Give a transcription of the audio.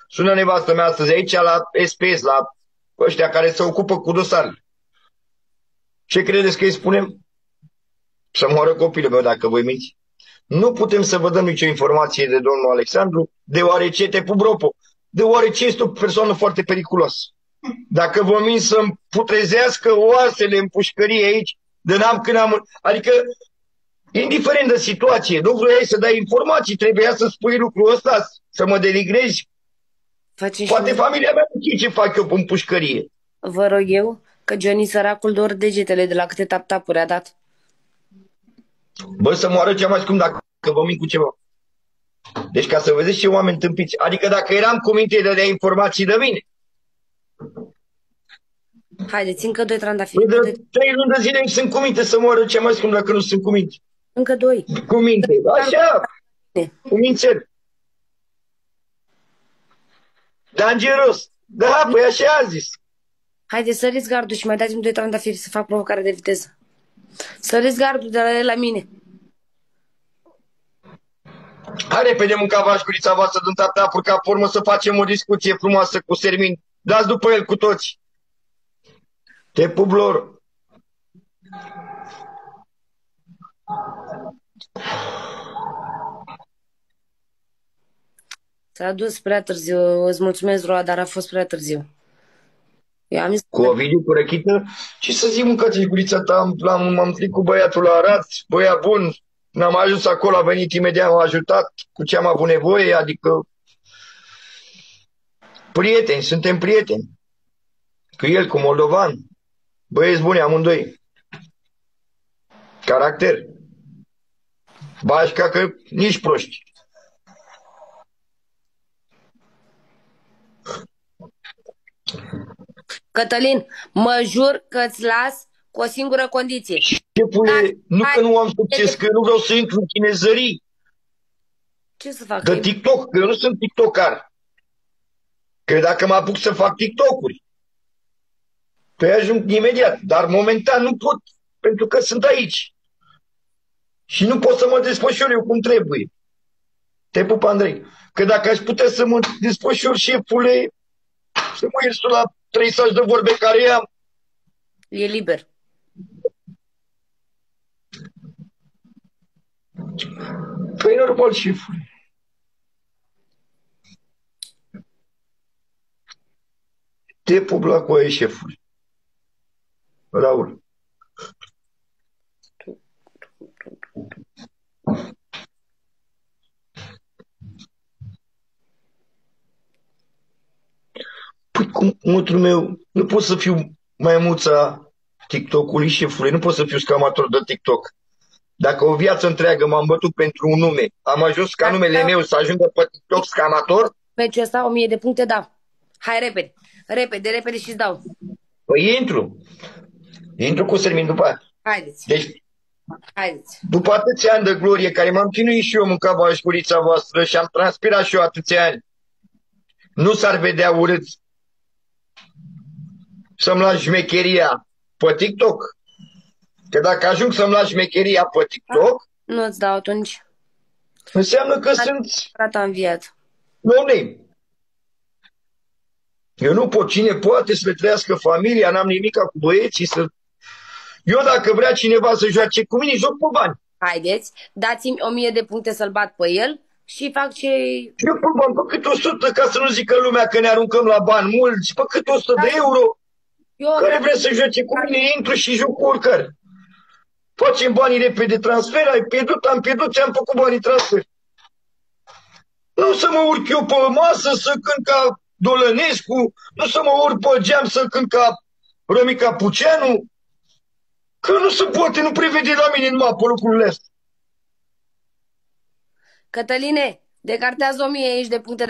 Sună nevastă mea astăzi aici la SPS, la ăștia care se ocupă cu dosarele. Ce credeți că îi spunem? Să moară copilul meu dacă voi minți. Nu putem să vă dăm nicio informație de domnul Alexandru, deoarece te Pupropo, deoarece este o persoană foarte periculoasă. Dacă vă min să-mi putrezească oasele în pușcărie aici, de n-am când am... Adică, indiferent de situație, nu vroiai să dai informații, trebuia să spui lucrul ăsta, să mă denigrezi. Poate familia mea nu știe ce fac eu în pușcărie. Vă rog eu, că Johnny săracul dor degetele de la câte tap-tapuri a dat. Bă, să moară cea mai scump dacă vă mint cu ceva. Deci ca să vedeți ce oameni tâmpiți. Adică dacă eram cu minte de informații de mine. Haideți, încă 2 trandafiri. Păi de 3 luni de zile sunt cu minte să moară cea mai scump dacă nu sunt cu minte. Încă 2. Cu minte. Așa. Cu mințel. Dangeros. Da, păi așa a zis. Haideți, săriți gardul și mai dați-mi 2 trandafiri să fac provocare de viteză. Săriți gardul de la el la mine. Hai repede mâncava gurița voastră din tap-tapuri, ca pe urmă să facem o discuție frumoasă cu Sermin. Dați după el cu toți. Te pup, lor. S-a dus prea târziu. Îți mulțumesc, Roa, dar a fost prea târziu. Eu am zis Cu Ovidiu, cu Răchită. Ce să zic, mâncați gurița ta, m-am întâlnit cu băiatul la Arad, băiat bun. N-am ajuns acolo, a venit imediat, m-a ajutat cu ce am avut nevoie, adică prieteni, suntem prieteni. Cu el, cu moldovan. Băieți buni amândoi. Caracter. Bașca că nici proști. Cătălin, mă jur că îți las cu o singură condiție. Șefule, nu că nu am succes, că eu nu vreau să intru în chinezării. Ce să fac? De TikTok, că eu nu sunt TikToker. Că dacă mă apuc să fac TikTok-uri, păi ajung imediat. Dar momentan nu pot, pentru că sunt aici. Și nu pot să mă desfășor eu cum trebuie. Te pup, Andrei. Că dacă aș putea să mă desfășor, șefule, să mă ies la 30 de vorbe care am. E liber. Păi normal, șefule. Te pup la coaie, șefule. Raul. Păi cum, mătrul meu, nu pot să fiu maimuța TikTok-ului, șefule, nu pot să fiu scamator de TikTok. Dacă o viață întreagă m-am bătut pentru un nume, am ajuns ca numele meu să ajungă pe TikTok scamator? Meciul ăsta, 1000 de puncte, da. Hai, repede. Repede, repede și-ți dau. Păi intru. Intru cu Sermin după aia. Haideți. Deci, haideți. după atâția ani de glorie, care m-am chinuit și eu mâncava în șcurița voastră și am transpirat și eu atâția ani, nu s-ar vedea urât să-mi las șmecheria pe TikTok? Că dacă ajung să-mi las șmecheria pe TikTok, nu-ți dau atunci. înseamnă că sunt Rata înviat. no-name. Eu nu pot. Cine poate să le trăiască familia, n-am nimica cu băieții. Eu dacă vrea cineva să joace cu mine, joc pe bani. Haideți, dați-mi 1000 de puncte să-l bat pe el și fac ce... Eu pe bani, pe cât 100, ca să nu zică lumea că ne aruncăm la bani mulți, pe cât 100 de euro, care vrea să joace cu mine, intru și joc cu oricare. Facem banii repede transfer, ai pierdut, am pierdut, ți-am făcut banii transfer. Nu să mă urc eu pe masă să cânt ca Dolănescu, nu să mă urc pe geam să cânt ca Romica Puceanu, că nu se poate, nu prevede la mine numai pe lucrurile astea. Cătăline, decartează 1000 aici de puncte